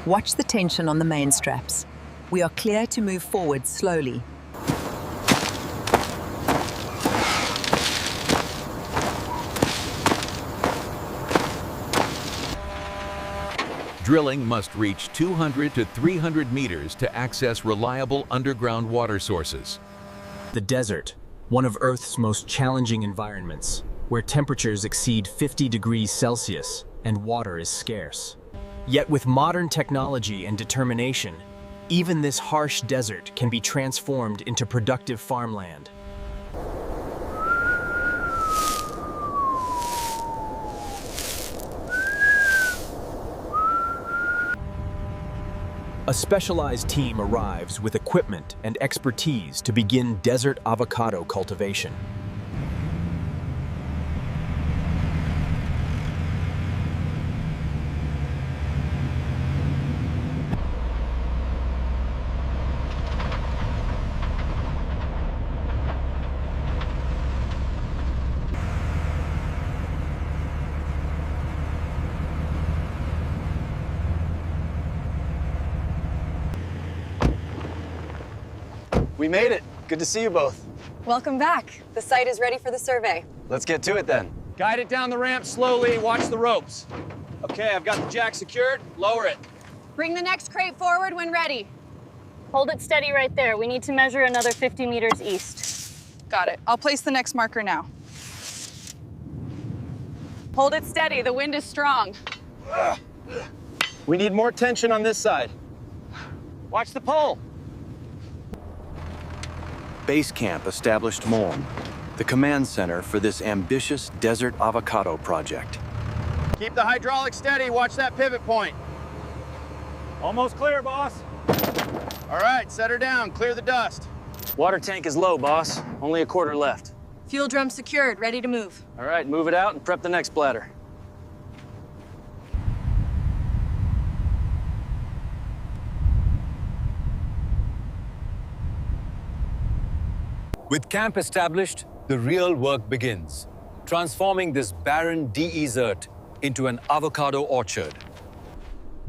Watch the tension on the main straps. We are clear to move forward slowly. Drilling must reach 200 to 300 meters to access reliable underground water sources. The desert, one of Earth's most challenging environments, where temperatures exceed 50 degrees Celsius and water is scarce. Yet with modern technology and determination, even this harsh desert can be transformed into productive farmland. A specialized team arrives with equipment and expertise to begin desert avocado cultivation. We made it. Good to see you both. Welcome back. The site is ready for the survey. Let's get to it then. Guide it down the ramp slowly, watch the ropes. Okay, I've got the jack secured. Lower it. Bring the next crate forward when ready. Hold it steady right there. We need to measure another 50 meters east. Got it. I'll place the next marker now. Hold it steady. The wind is strong. We need more tension on this side. Watch the pole. Base camp established Mulm, the command center for this ambitious desert avocado project. Keep the hydraulic steady. Watch that pivot point. Almost clear, boss. All right, set her down. Clear the dust. Water tank is low, boss. Only a quarter left. Fuel drum secured. Ready to move. All right, move it out and prep the next bladder. With camp established, the real work begins, transforming this barren desert into an avocado orchard.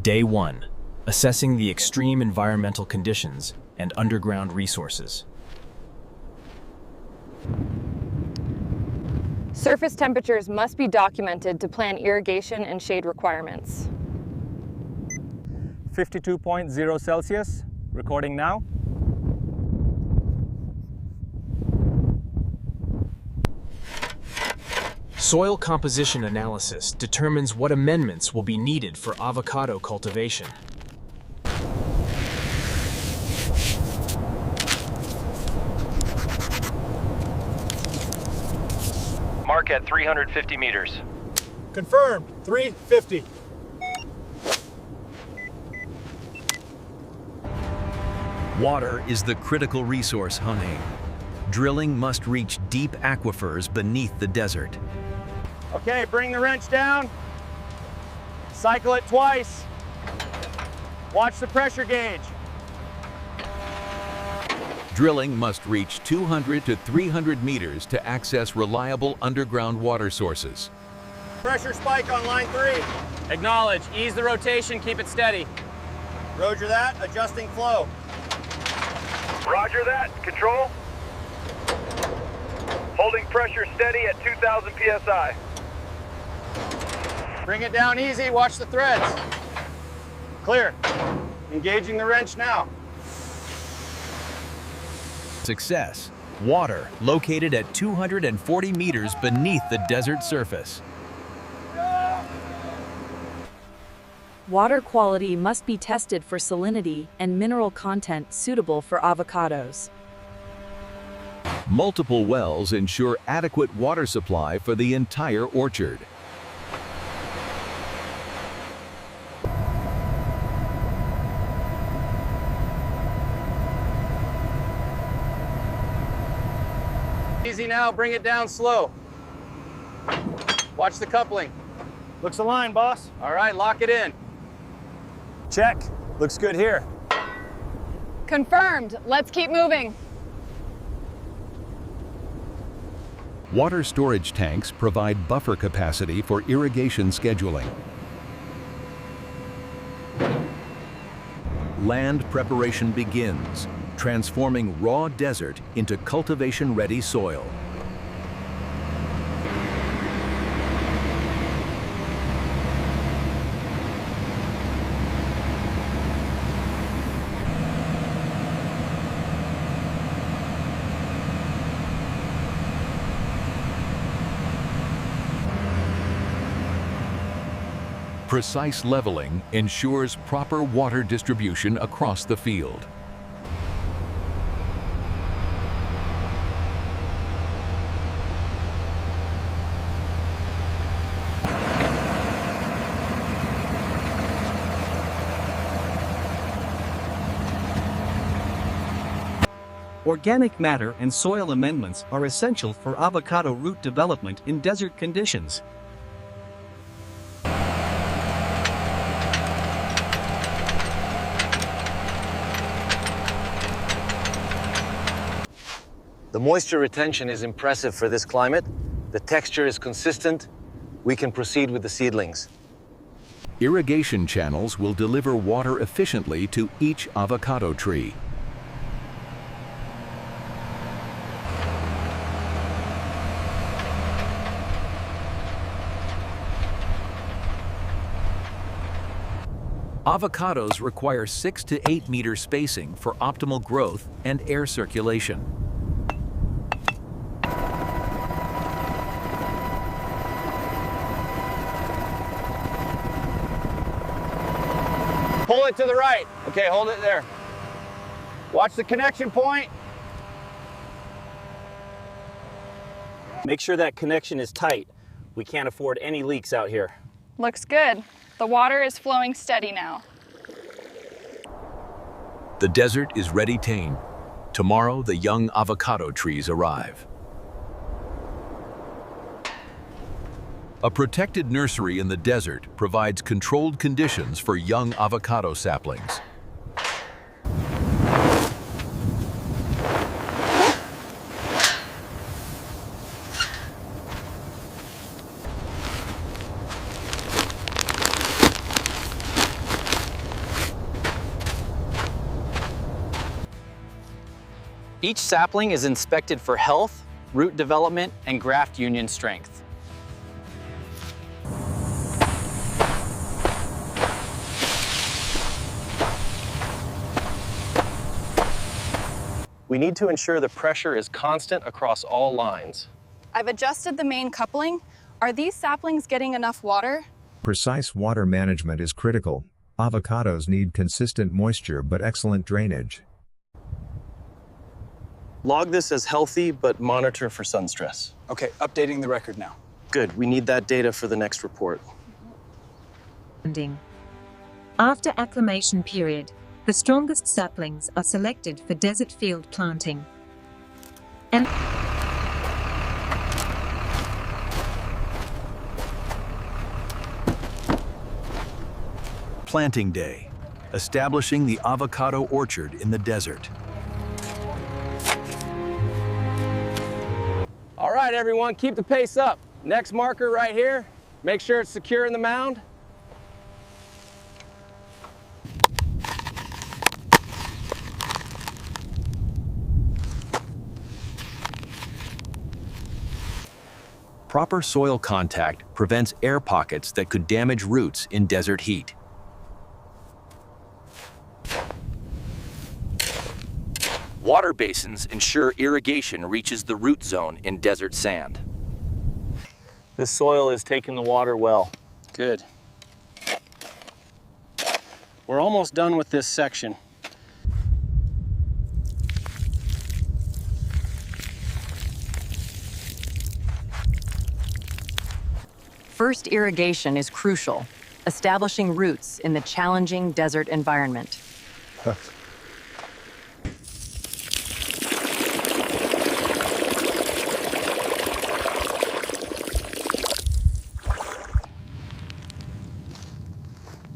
Day 1. Assessing the extreme environmental conditions and underground resources. Surface temperatures must be documented to plan irrigation and shade requirements. 52.0 Celsius. Recording now. Soil composition analysis determines what amendments will be needed for avocado cultivation. Mark at 350 meters. Confirmed. 350. Water is the critical resource, honey. Drilling must reach deep aquifers beneath the desert. Okay, bring the wrench down. Cycle it twice. Watch the pressure gauge. Drilling must reach 200 to 300 meters to access reliable underground water sources. Pressure spike on line 3. Acknowledge. Ease the rotation, keep it steady. Roger that, adjusting flow. Roger that. Control. Holding pressure steady at 2,000 psi. Bring it down easy, watch the threads. Clear. Engaging the wrench now. Success. Water located at 240 meters beneath the desert surface. Water quality must be tested for salinity and mineral content suitable for avocados. Multiple wells ensure adequate water supply for the entire orchard. Easy now, bring it down slow. Watch the coupling. Looks aligned, boss. All right, lock it in. Check. Looks good here. Confirmed. Let's keep moving. Water storage tanks provide buffer capacity for irrigation scheduling. land preparation begins, transforming raw desert into cultivation-ready soil. Precise leveling ensures proper water distribution across the field. Organic matter and soil amendments are essential for avocado root development in desert conditions. The moisture retention is impressive for this climate. The texture is consistent. We can proceed with the seedlings. Irrigation channels will deliver water efficiently to each avocado tree. Avocados require 6 to 8 meter spacing for optimal growth and air circulation. Pull it to the right. Okay, hold it there. Watch the connection point. Make sure that connection is tight. We can't afford any leaks out here. Looks good. The water is flowing steady now. The desert is ready tame. Tomorrow, the young avocado trees arrive. A protected nursery in the desert provides controlled conditions for young avocado saplings. Each sapling is inspected for health, root development, and graft union strength. We need to ensure the pressure is constant across all lines. I've adjusted the main coupling. Are these saplings getting enough water? Precise water management is critical. Avocados need consistent moisture but excellent drainage. Log this as healthy, but monitor for sun stress. Okay, updating the record now. Good, we need that data for the next report. After acclimation period, the strongest saplings are selected for desert field planting. And Planting day, establishing the avocado orchard in the desert. All right, everyone, keep the pace up. Next marker right here. Make sure it's secure in the mound. Proper soil contact prevents air pockets that could damage roots in desert heat. Water basins ensure irrigation reaches the root zone in desert sand. This soil is taking the water well. Good. We're almost done with this section. First irrigation is crucial, establishing roots in the challenging desert environment.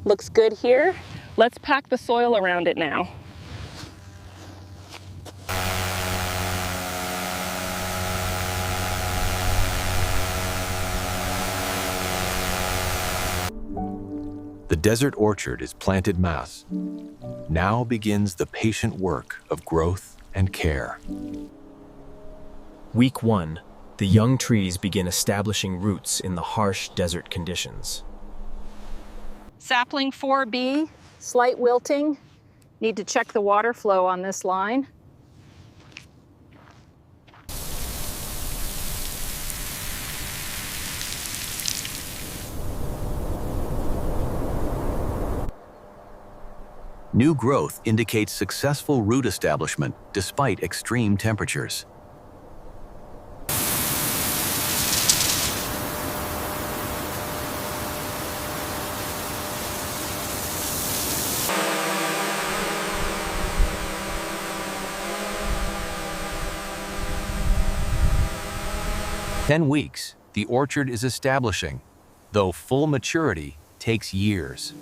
Looks good here. Let's pack the soil around it now. The desert orchard is planted masse. Now begins the patient work of growth and care. Week 1, the young trees begin establishing roots in the harsh desert conditions. Sapling 4B, slight wilting. Need to check the water flow on this line. New growth indicates successful root establishment despite extreme temperatures. In 10 weeks, the orchard is establishing, though full maturity takes years.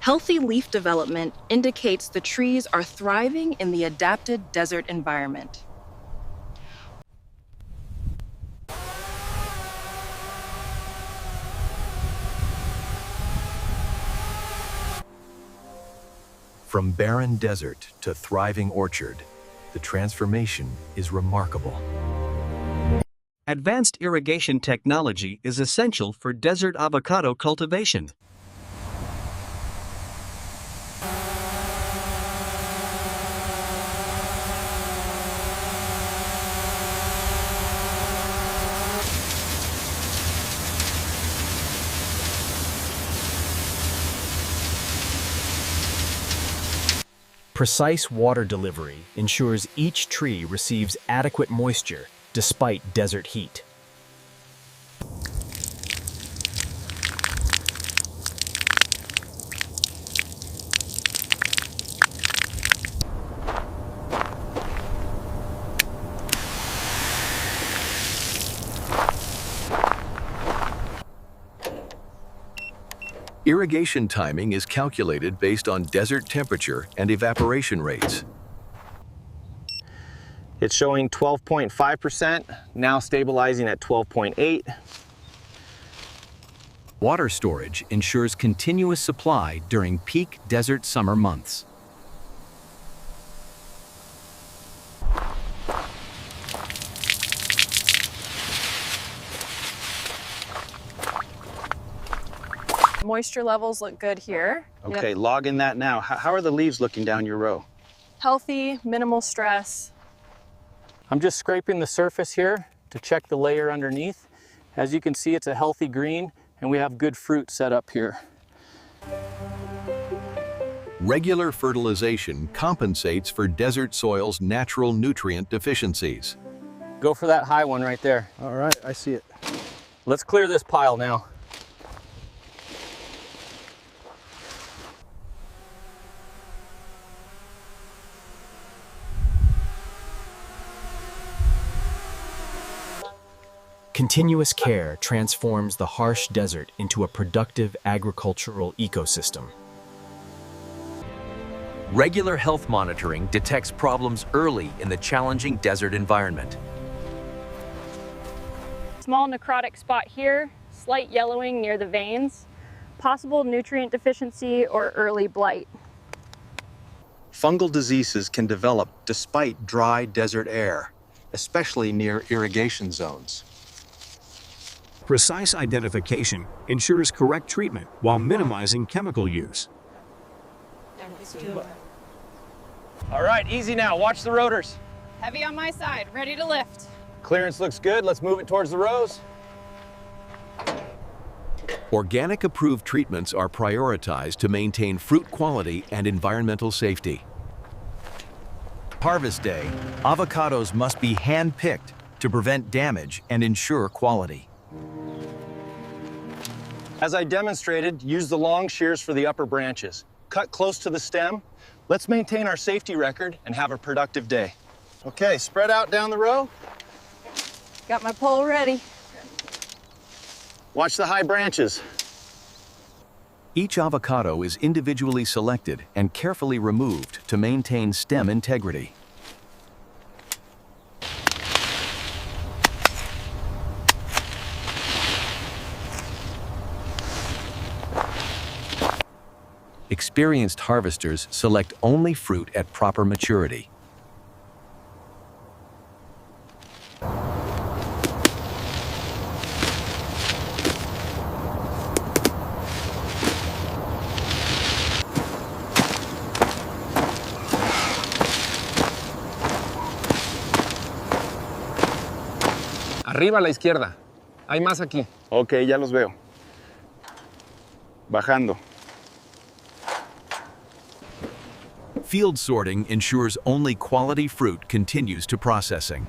Healthy leaf development indicates the trees are thriving in the adapted desert environment. From barren desert to thriving orchard, the transformation is remarkable. Advanced irrigation technology is essential for desert avocado cultivation. Precise water delivery ensures each tree receives adequate moisture despite desert heat. Irrigation timing is calculated based on desert temperature and evaporation rates. It's showing 12.5%, now stabilizing at 12.8. Water storage ensures continuous supply during peak desert summer months. Moisture levels look good here. Okay, Yep. log in that now. How are the leaves looking down your row? Healthy, minimal stress. I'm just scraping the surface here to check the layer underneath. As you can see, it's a healthy green and we have good fruit set up here. Regular fertilization compensates for desert soil's natural nutrient deficiencies. Go for that high one right there. All right, I see it. Let's clear this pile now. Continuous care transforms the harsh desert into a productive agricultural ecosystem. Regular health monitoring detects problems early in the challenging desert environment. Small necrotic spot here, slight yellowing near the veins, possible nutrient deficiency or early blight. Fungal diseases can develop despite dry desert air, especially near irrigation zones. Precise identification ensures correct treatment while minimizing chemical use. All right, easy now. Watch the rotors. Heavy on my side, ready to lift. Clearance looks good. Let's move it towards the rows. Organic approved treatments are prioritized to maintain fruit quality and environmental safety. Harvest day, avocados must be hand-picked to prevent damage and ensure quality. As I demonstrated, use the long shears for the upper branches. Cut close to the stem. Let's maintain our safety record and have a productive day. Okay, spread out down the row. Got my pole ready. Watch the high branches. Each avocado is individually selected and carefully removed to maintain stem integrity. Experienced harvesters select only fruit at proper maturity. Arriba a la izquierda. Hay más aquí. Ok, ya los veo. Bajando. Field sorting ensures only quality fruit continues to processing.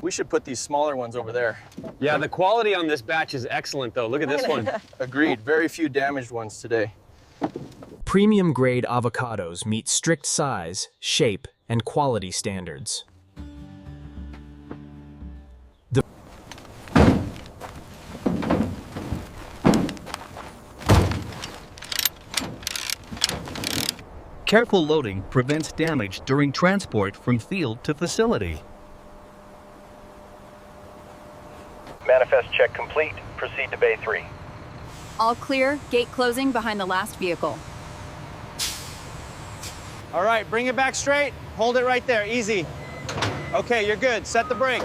We should put these smaller ones over there. Yeah, the quality on this batch is excellent, though. Look at this one. Agreed. Very few damaged ones today. Premium grade avocados meet strict size, shape, and quality standards. Careful loading prevents damage during transport from field to facility. Manifest check complete. Proceed to Bay 3. All clear, gate closing behind the last vehicle. All right, bring it back straight. Hold it right there, easy. Okay, you're good. Set the brake.